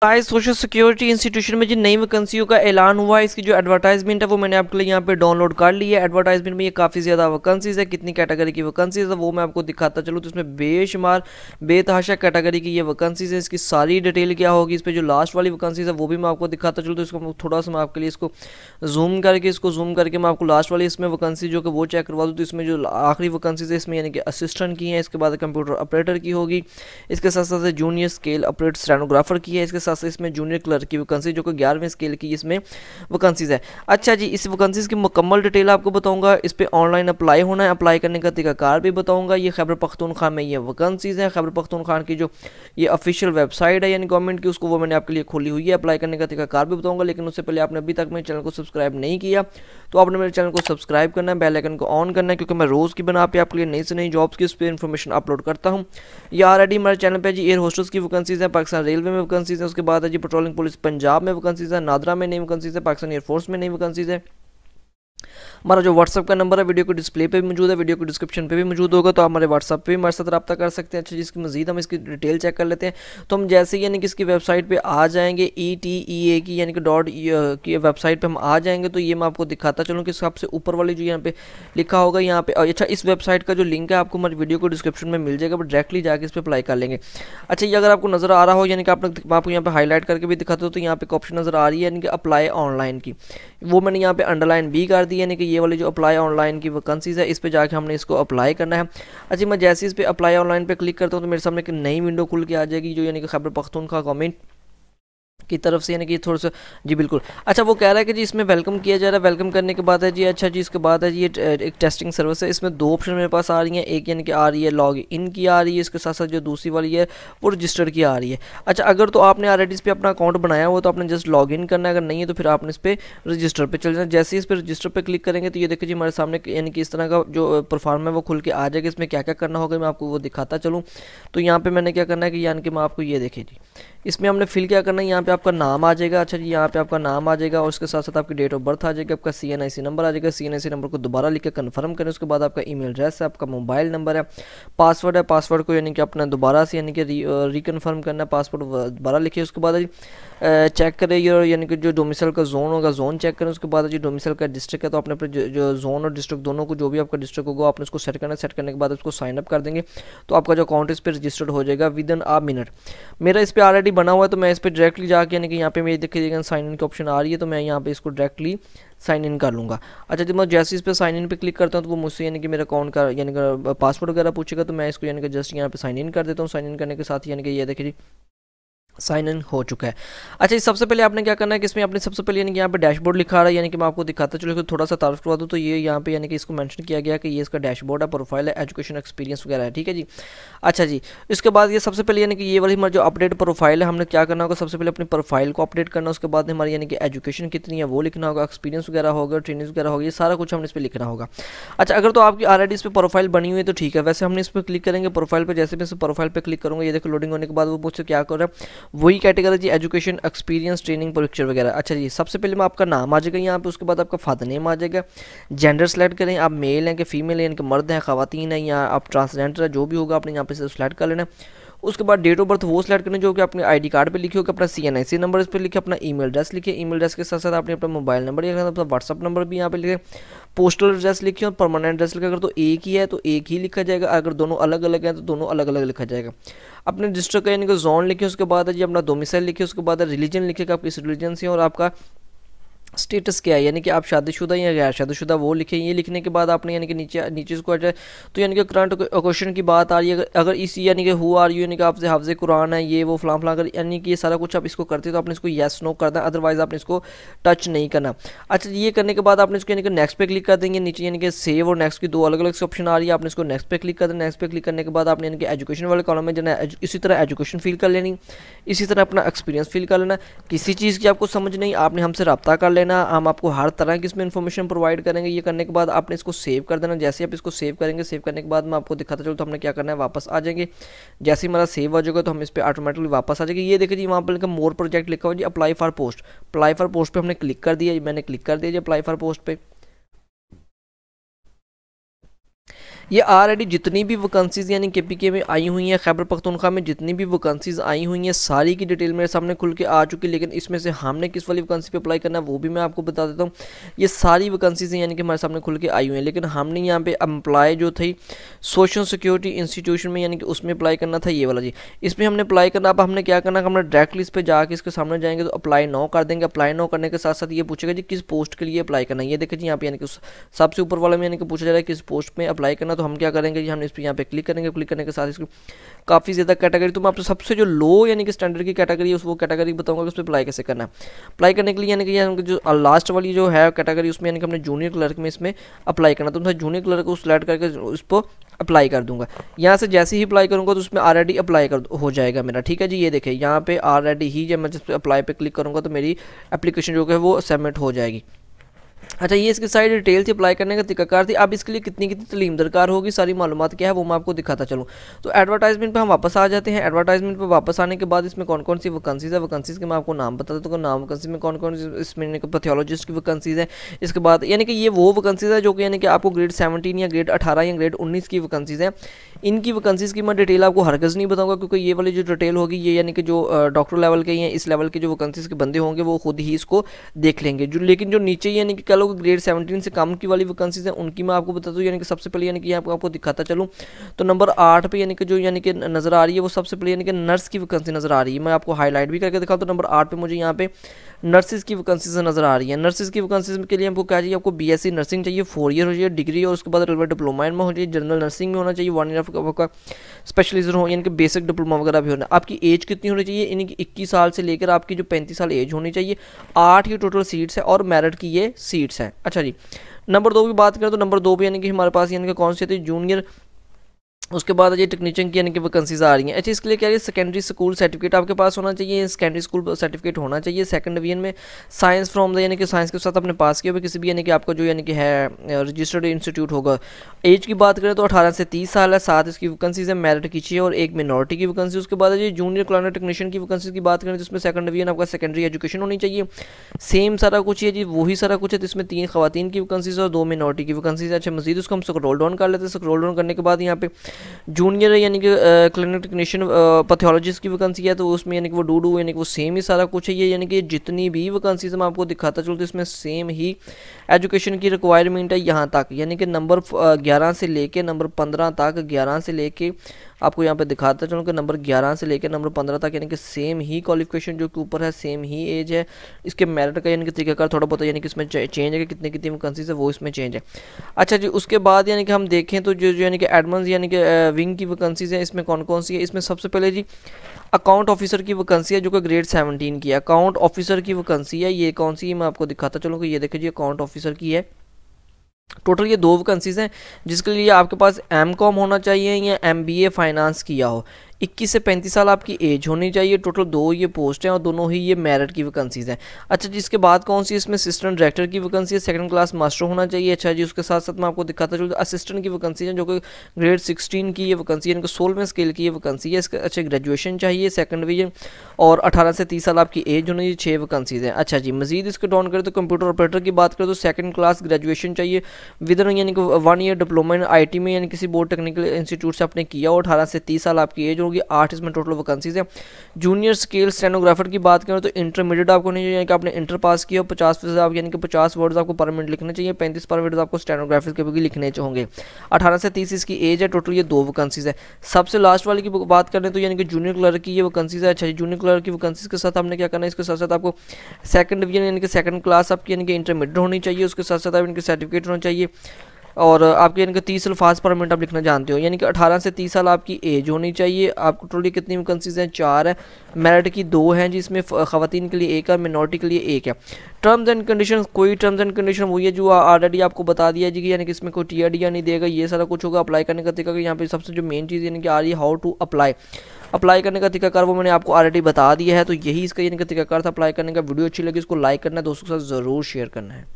Guys social security institution में जिन नई वैकेंसियों का ऐलान हुआ है, इसकी जो एडवर्टाइजमेंट है वो मैंने आपके लिए यहाँ पे डाउनलोड कर ली है। एडवर्टाइजमेंट में ये काफ़ी ज़्यादा वैकेंसीज है, कितनी कैटेगरी की वैकेंसीज है वो मैं आपको दिखाता चलूँ। तो इसमें बेशुमार बेतहाशा कैटेगरी की ये वैकेंसीज है, इसकी सारी डिटेल क्या होगी, इस पर जो लास्ट वाली वैकेंसीज है वो भी मैं आपको दिखाता चलूँ। तो इसको थोड़ा सा मैं आपके लिए इसको जूम करके मैं आपको लास्ट वाली इसमें वैकेंसी जो कि वो चेक करवा दूँ। तो इसमें जो आखिरी वैकेंसीज है इसमें यानी कि असिस्टेंट की है, इसके बाद कंप्यूटर ऑपरेटर की होगी, इसके साथ साथ जूनियर स्केल ऑपरेटर स्टेनोग्राफर की है, इसके साथ साथ इसमें जूनियर क्लर्क की वैकेंसी जो कि 11वें स्केल की इसमें वैकेंसीज है। अच्छा जी, इस वैकेंसीज की मुकम्मल डिटेल आपको बताऊंगा, इस पर ऑनलाइन अप्लाई होना है, अप्लाई करने का तरीकाकार भी बताऊंगा। ये खैबर पख्तूनख्वा में ये वैकेंसीज है, खैबर पख्तूनख्वा की जो ये ऑफिशियल वेबसाइट है यानी गवर्नमेंट की, उसको वो मैंने आपके लिए खोली हुई है। अप्लाई करने का तरीकाकार भी बताऊंगा, लेकिन उससे पहले आपने अभी तक मेरे चैनल को सब्सक्राइब नहीं किया तो आपने मेरे चैनल को सब्सक्राइब करना है, बेल आइकन को ऑन करना है, क्योंकि मैं रोज़ की बना पे आपके लिए नई से नई जॉब्स की उस पर इन्फॉर्मेशन अपलोड करता हूँ। ये ऑलरेडी हमारे चैनल पे जी एयर होस्टेस की वैकेंसीज है, पाकिस्तान रेलवे में वैकेंसीज है, उसके बाद है जी पेट्रोलिंग पुलिस पंजाब में वैकेंसीज है, नादरा में नई वैकेंसीज है, पाकिस्तान एयरफोर्स में नई वैकेंसीज है। हमारा जो व्हाट्सअप का नंबर है वीडियो को डिस्प्ले पे भी मौजूद है, वीडियो को डिस्क्रिप्शन पे भी मौजूद होगा, तो आप हमारे व्हाट्सअप पे भी हमारे साथ रब्ता कर सकते हैं। अच्छा, जिसकी मजीद हम इसकी डिटेल चेक कर लेते हैं। तो हम जैसे ही यानी कि इसकी वेबसाइट पे आ जाएंगे, ETEA की यानी कि डॉट की वेबसाइट पे हम आ जाएंगे, तो ये मैं आपको दिखाता चलूँ कि सबसे ऊपर वाली जो यहाँ पे लिखा होगा यहाँ पे। अच्छा, इस वेबसाइट का जो लिंक है आपको हमारी वीडियो को डिस्क्रिप्शन में मिल जाएगा, बट डायरेक्टली जाकर इस पर अप्लाई कर लेंगे। अच्छा, ये अगर आपको नजर आ रहा हो यानी कि मैं आपको यहाँ पे हाईलाइट करके भी दिखाता हूँ, तो यहाँ पे एक ऑप्शन नजर आ रही है यानी कि अप्लाई ऑनलाइन की, वो मैंने यहाँ पे अंडरलाइन भी कर दी, यानी कि ये वाली जो अप्लाई ऑनलाइन की वैकेंसीज है इस पे जाके हमने इसको अप्लाई करना है। अच्छा, मैं जैसे इस पे अप्लाई ऑनलाइन पे क्लिक करता हूँ तो मेरे सामने एक नई विंडो खुल के आ जाएगी, जो यानी कि खैबर पख्तूनख्वा गवर्नमेंट की तरफ से यानी कि थोड़ा सा जी बिल्कुल। अच्छा, वो कह रहा है कि जी इसमें वेलकम किया जा रहा है, वेलकम करने के बाद है जी अच्छा जी इसके बाद है जी ये एक टेस्टिंग सर्विस है, इसमें दो ऑप्शन मेरे पास आ रही हैं, एक यानी कि आ रही है लॉग इन की आ रही है, इसके साथ साथ जो दूसरी वाली है वो रजिस्टर की आ रही है। अच्छा, अगर तो आपने ऑलरेडी इस पर अपना अकाउंट बनाया हुआ तो आपने जस्ट लॉग इन करना है, अगर नहीं है तो फिर आपने इस पर रजिस्टर पर चल जाना। जैसे ही इस पर रजिस्टर पर क्लिक करेंगे तो ये देखिए जी हमारे सामने यानी कि इस तरह का जो परफॉर्म है वो खुल के आ जाएगा। इसमें क्या क्या करना होगा मैं आपको वो दिखाता चलूँ। तो यहाँ पर मैंने क्या करना है कि यानी कि मैं आपको ये देखिए जी इसमें हमने फिल क्या करना है, यहाँ पे आपका नाम आ जाएगा। अच्छा जी, यहाँ पे आपका नाम आ जाएगा और उसके साथ साथ आपकी डेट ऑफ बर्थ आ जाएगी, आपका CNIC नंबर आ जाएगा। CNIC नंबर को दोबारा लिख के कन्फर्म करें, उसके बाद आपका ईमेल एड्रेस है, आपका मोबाइल नंबर है, पासवर्ड है, पासवर्ड को यानी कि अपना दोबारा से यानी कि रिकन्फर्म करना है, पासवर्ड दोबारा लिखिए। उसके बाद चेक करें यानी कि जो डोमिसाइल का जोन होगा जोन चेक करें। उसके बाद जो डोमिसाइल का डिस्ट्रिक्ट है तो अपने अपने जो जोन और डिस्ट्रिक्ट दोनों को जो भी आपका डिस्ट्रिक्ट होगा आपने उसको सेट करना है। सेट करने के बाद उसको साइन अप कर देंगे तो आपका जो अकाउंट इस पर रजिस्टर्ड हो जाएगा विद इन अ मिनट। मेरा इस पर ऑलरेडी बना हुआ है तो मैं इस पर डायरेक्टली जाके यानी कि यहाँ पे मेरी देखिएगा साइन इन की ऑप्शन आ रही है, तो मैं यहाँ पे इसको डायरेक्टली साइन इन कर लूँगा। अच्छा, जब मैं जैसे इस पर साइन इन पे क्लिक करता हूँ तो वो मुझसे यानी कि मेरे अकाउंट का यानी कि पासवर्ड वगैरह पूछेगा, तो मैं इसको यानी कि जस्ट यहाँ पे साइन इन कर देता हूँ। साइन इन करने के साथ यानी कि ये देखिए साइन इन हो चुका है। अच्छा, सबसे पहले आपने क्या करना है कि इसमें आपने सबसे पहले यानी कि यहाँ पे डैशबोर्ड लिखा रहा है, यानी कि मैं आपको दिखाता चलो थोड़ा सा तारीफ करवा दूँ। तो ये यहाँ पे यानी कि इसको मेंशन किया गया कि ये इसका डैशबोर्ड है, प्रोफाइल है, एजुकेशन एक्सपीरियंस वगैरह है, ठीक है जी। अच्छा जी, इसके बाद ये सबसे पहले यानी कि ये वाली हमारी जो अपडेट प्रोफाइल है हमने क्या करना होगा, सबसे पहले अपनी प्रोफाइल को अपडेट करना, उसके बाद हमारी यानी कि एजुकेशन कितनी है वो लिखना होगा, एक्सपीरियंस वगैरह होगा, ट्रेनिंग वगैरह होगी, ये सारा कुछ हमने इस पर लिखना होगा। अच्छा, अगर तो आपकी ऑलरेडी इस पर प्रोफाइल बनी हुई है तो ठीक है, वैसे हमने इस पर क्लिक करेंगे प्रोफाइल पर। जैसे मैं इस प्रोफाइल पर क्लिक करूँगा ये देखो लोडिंग होने के बाद वो मुझसे क्या कर रहा है, वही category education experience training picture वगैरह। अच्छा जी, सबसे पहले मैं आपका नाम आ जाएगा यहाँ पे, उसके बाद आपका फादर नेम आ जाएगा, जेंडर सेलेक्ट करें, आप मेल हैं कि फीमेल है, यानी कि मर्द हैं ख़वातीन है या आप ट्रांसजेंडर है, जो भी होगा आपने यहाँ पे से सेलेक्ट कर लेना। उसके बाद डेट ऑफ बर्थ वो सिलेक्ट करनी जो कि अपने आईडी कार्ड पे लिखे हो, कि अपना CNIC नंबर इस पर लिखे, अपना ईमेल एड्रेस लिखे, ईमेल एड्रेस के साथ साथ आपने अपना मोबाइल नंबर लिखना, अपना व्हाट्सअप नंबर भी यहाँ पे लिखे, पोस्टल एड्रेस लिखे और परमानेंट एड्रेस लिखे। अगर तो एक ही है तो एक ही लिखा जाएगा, अगर दोनों अलग अलग हैं तो दोनों अलग अलग लिखा जाएगा। अपने डिस्ट्रिक्ट का यानी कि जोन लिखे, उसके बाद जी अपना डोमिसाइल लिखे, उसके बाद रिलीजन लिखेगा आप किस रिलीजन से, और आपका स्टेटस क्या है यानी कि आप शादीशुदा या गैर शादीशुदा वो लिखें। ये लिखने के बाद आपने यानी कि नीचे इसको आ जाए तो यानी कि करंट क्वेश्चन की बात आ रही है, अगर इसी यानी कि हु आर यू यानी कि आपसे हाफ़िज़ कुरान है ये वो फलां अगर यानी कि ये सारा कुछ आप इसको करते तो आपने इसको येस नो करना, अदरवाइज आपने इसको टच नहीं करना। अच्छा, ये करने के बाद आपने इसको यानी कि नेक्स्ट पे क्लिक कर देंगे। नीचे यानी कि सेव और नेक्स्ट की दो अलग अलग ऑप्शन आ रही है, आपने इसको नेक्स्ट पे क्लिक कर देना। नेक्स्ट पे क्लिक करने के बाद आपने यानी कि एजुकेशन वाले कॉलम में जाना, इसी तरह एजुकेशन फिल कर लेनी, इसी तरह अपना एक्सपीरियंस फिल कर लेना। किसी चीज़ की आपको समझ नहीं आपने हमसे रब्ता कर लेना, हम आपको हर तरह की इसमें इन्फॉर्मेशन प्रोवाइड करेंगे। ये करने के बाद आपने इसको सेव कर देना। जैसे आप इसको सेव करेंगे, सेव करने के बाद मैं आपको दिखाता चलूँ तो हमने क्या करना है, वापस आ जाएंगे। जैसे ही हमारा सेव हो जाएगा तो हम इस पर ऑटोमेटिकली वापस आ जाएंगे। ये देखिए जी वहाँ पर लिखा मोर प्रोजेक्ट लिखा हुआ जी apply for post, apply for post पे हमने क्लिक कर दिया, मैंने क्लिक कर दिया जी अप्लाई फॉर पोस्ट पे। ये ऑलरेडी जितनी भी वैकेंसीज़ यानी KPK में आई हुई हैं, खैबर पख्तूनख्वा में जितनी भी वैकेंसीज़ आई हुई हैं सारी की डिटेल मेरे सामने खुल के आ चुकी है। लेकिन इसमें से हमने किस वाली वैकेंसी पे अप्लाई करना है वो भी मैं आपको बता देता हूँ। ये सारी वैकेंसीज़ यानी कि हमारे सामने खुल के आई हुई हैं, लेकिन हमने यहाँ पे अप्लाई जो थी सोशल सिक्योरिटी इंस्टीट्यूशन में यानी कि उसमें अप्लाई करना था, ये वाला जी। इसमें हमने अप्लाई करना, अब हमने क्या करना, हमने डायरेक्टली इस पर जाके इसके सामने जाएंगे तो अप्लाई नो कर देंगे। अप्लाई नो करने के साथ साथ ये पूछेगा जी किस पोस्ट के लिए अप्लाई करना है। ये देखिए जी यहाँ पे यानी कि सबसे ऊपर वाले में यानी कि पूछा जा रहा है किस पोस्ट में अप्लाई करना। तो हम क्या करेंगे जी, हम इस पर यहाँ पे क्लिक करेंगे। क्लिक करने के साथ इसकी काफ़ी ज़्यादा कैटेगरी, तो मैं आपको सबसे जो लो यानी कि स्टैंडर्ड की कैटेगरी है उस वो कैटेगरी बताऊंगा कि उस पर अप्लाई कैसे करना है। अप्लाई करने के लिए यानी कि जो लास्ट वाली जो है कैटेगरी उसमें यानी कि हमने जूनियर क्लर्क में इसमें अप्लाई करना, तो मैं जूनियर क्लर्क को सिलेक्ट करके उस पर अप्लाई कर दूंगा। यहाँ से जैसे ही अप्लाई करूँगा तो उसमें ऑलरेडी अप्लाई कर हो जाएगा मेरा, ठीक है जी। ये देखिए यहाँ पे ऑलरेडी ही जब मैं जिस पे अप्लाई पे क्लिक करूँगा तो मेरी एप्लीकेशन जो है वो सबमिट हो जाएगी। अच्छा, ये इसकी सारी डिटेल थी अप्लाई करने का तरीकाकार थी। अब इसके लिए कितनी कितनी तलीम दरकार होगी, सारी मालूमात क्या है वो मैं आपको दिखाता चलूँ। तो एडवर्टाइजमेंट पे हम वापस आ जाते हैं। एडवर्टाइजमेंट पे वापस आने के बाद इसमें कौन कौन सी वैकेंसीज है, वैकेंसीज के मैं आपको नाम बता देता हूँ। नाम वैकेंसी में कौन कौन इसमें पैथोलॉजिस्ट की वैकेंसीज है। इसके बाद यानी कि ये वो वैकेंसीज है जो कि यानी कि आपको ग्रेड 17 या ग्रेड 18 या ग्रेड 19 की वैकेंसीज है। इनकी वैकेंसीज की मैं डिटेल आपको हरगज़ नहीं बताऊंगा, क्योंकि ये वाली जो डिटेल होगी ये यानी कि जो डॉक्टर लेवल के या इस लेवल के जो वैकेंसीज के बंदे होंगे वो खुद ही इसको देख लेंगे। जो लेकिन जो नीचे यानी कि कह लो ग्रेड 17 से कम की वाली वैकेंसीज हैं उनकी मैं आपको बता दूं। यानी कि सबसे पहले यानी कि आपको दिखाता चलूँ तो नंबर 8 पे यानी कि जो यानी कि नज़र आ रही है वो सबसे पहले यानी कि नर्स की वैकेंसी नज़र आ रही है। मैं आपको हाईलाइट भी करके दिखाऊँ तो नंबर 8 पे मुझे यहाँ पे नर्सिस की वैकेंसीज नज़र आ रही है। नर्सिस की वैकेंसीज के लिए हमको क्या चाहिए, आपको BSc नर्सिंग चाहिए, 4 ईयर हो जाए डिग्री, और उसके बाद रेलवे डिप्लोमा इनमें हो जाए, जनरल नर्सिंग में होना चाहिए, 1 ईयर आपका स्पेशलिस्ट हो यानी कि बेसिक डिप्लोमा वगैरह भी होना। आपकी एज कितनी होनी चाहिए, यानी कि 21 साल से लेकर आपकी जो 35 साल एज होनी चाहिए। 8 ही टोटल सीट्स है और मेरिट की ये सीट्स हैं। अच्छा जी, नंबर 2 की बात करें तो नंबर 2 पे यानी कि हमारे पास यानी कि कौन से थे, जूनियर, उसके बाद ये टेक्नीशियन की यानी कि वैकेंसीज आ रही हैं। अच्छा, इसके लिए क्या है, सेकेंडरी स्कूल सर्टिफिकेट आपके पास होना चाहिए, सेकेंडरी स्कूल सर्टिफिकेट होना चाहिए। सेकंड डिवीजन में साइंस फ्रॉम द यानी कि साइंस के साथ आपने पास किया हुआ किसी भी यानी कि आपका जो यानी कि है रजिस्टर्ड इंस्टीट्यूट होगा। एज की बात करें तो 18 से 30 साल है। 7 इसकी वैकेंसीज है, मेरिट की चाहिए, और एक मिनॉरिटी की वैकेंसी। उसके बाद ये जूनियर क्लाइनेट टेक्नीशियन की वैकेंसी की बात करें जिसमें सेकंड डिवीजन आपका सेकेंडरी एजुकेशन होनी चाहिए। सेम सारा कुछ है जी, वही सारा कुछ है। तो इसमें 3 खवातीन की वैकेंसीज और 2 मिनॉरिटी की वैकेंसीज। अच्छा, मजीद उसको हम स्क्रॉल डाउन कर लेते हैं। स्क्रॉल डाउन करने के बाद यहाँ पे जूनियर यानी कि क्लिनिक टेक्नीशियन पैथोलॉजिस्ट की वैकेंसी है, तो उसमें यानी कि वो डू यानी कि वो सेम ही सारा कुछ है। ये यानी कि जितनी भी वैकेंसीज मैं आपको दिखाता चलूँ तो इसमें सेम ही एजुकेशन की रिक्वायरमेंट है यहाँ तक, यानी कि नंबर 11 से लेके नंबर 15 तक, 11 से लेके आपको यहाँ पे दिखाता चलूँ कि नंबर 11 से लेकर नंबर 15 तक यानी कि सेम ही क्वालिफिकेशन जो कि ऊपर है, सेम ही एज है। इसके मेरिट का यानी कि तरीकाकार थोड़ा बहुत यानी कि इसमें चेंज है कि कितनी कितनी वैकेंसीज है वो इसमें चेंज है। अच्छा जी, उसके बाद यानी कि हम देखें तो जो यानी कि एडमंस यानी कि विंग की वैकेंसीज है, इसमें कौन कौन सी है। इसमें सबसे पहले जी अकाउंट ऑफिसर की वैकेंसी है जो कि ग्रेड 17 की है। अकाउंट ऑफिसर की वैकेंसी है, ये कौन सी है मैं आपको दिखाता चलूँ कि ये देखिए जी अकाउंट ऑफिसर की है। टोटल ये 2 वैकेंसीज हैं जिसके लिए आपके पास MCOM होना चाहिए या MBA फाइनेंस किया हो। 21 से 35 साल आपकी एज होनी चाहिए। टोटल 2 ये पोस्ट हैं और दोनों ही ये मेरिट की वैकेंसीज हैं। अच्छा जी, इसके बाद कौन सी, इसमें असिस्टेंट डायरेक्टर की वैकेंसी है, 2nd क्लास मास्टर होना चाहिए। अच्छा जी, उसके साथ साथ मैं आपको दिखाता चलूँ असिस्टेंट की वैकेंसी है जो कि ग्रेड 16 की ये वैकेंसी है, यानी कि 16वें स्केल की ये वैकेंसी है। इसका अच्छा ग्रेजुएशन चाहिए, सेकंड डिवीजन, और 18 से 30 साल आपकी एज होनी चाहिए। 6 वैकेंसीज हैं। अच्छा जी, मजीद इसको डाउन करें तो कंप्यूटर ऑपरेटर की बात करें तो 2nd क्लास ग्रेजुएशन चाहिए विद यानी कि 1 ईयर डिप्लोमा इन IT में यानी किसी बोर्ड टेक्निकल इंस्टीट्यूट से आपने किया हो। 18 से 30 साल आपकी एज होगी। 8 इसमें टोटल वैकेंसीज है। जूनियर स्केल स्टेनोग्राफर की बात करें तो इंटरमीडिएट आपको नहीं चाहिए कि आपने इंटर पास किया हो। 50% आप यानी कि 50 वर्ड्स आपको पर मिनट लिखने चाहिए। 35 पर मिनट आपको स्टेनोग्राफर के भी लिखने होंगे। 18 से 30 इसकी एज है। टोटल ये 2 वैकेंसीज है। सबसे लास्ट वाली की बात करें तो यानी कि जूनियर क्लर्क की ये वैकेंसीज है। अच्छा, जूनियर क्लर्क की वैकेंसीज के साथ आपने क्या करना है, इसके साथ साथ आपको सेकंड डिवीजन यानी कि 2nd क्लास आपकी यानी कि इंटरमीडिएट होनी चाहिए। उसके साथ साथ आप इनके सर्टिफिकेट होना चाहिए, और आपके यानी कि 30 अल्फाज पर मिनट आप लिखना जानते हो। यानी कि 18 से 30 साल आपकी एज होनी चाहिए। आपको टोटली कितनी वैकेंसीज हैं, 4 है। मेरिट की 2 हैं जिसमें खवातीन के लिए 1 है, मिनॉरिटी के लिए 1 है। टर्म्स एंड कंडीशन, कोई टर्म्स एंड कंडीशन वही है जो ऑलरेडी आपको बता दिया जी कि यानी कि इसमें कोई टीआरडी नहीं देगा, ये सारा कुछ होगा। अप्लाई करने का तरीका, यहाँ पे सबसे जो मेन चीज़ यानी कि आ रही है हाउ टू अप्लाई करने का तरीकाकार वो मैंने आपको ऑलरेडी बता दिया है। तो यही इसका यानी कि तरीकाकार था अप्लाई करने का। वीडियो अच्छी लगी इसको लाइक करना है, दोस्तों के साथ ज़रूर शेयर करना है।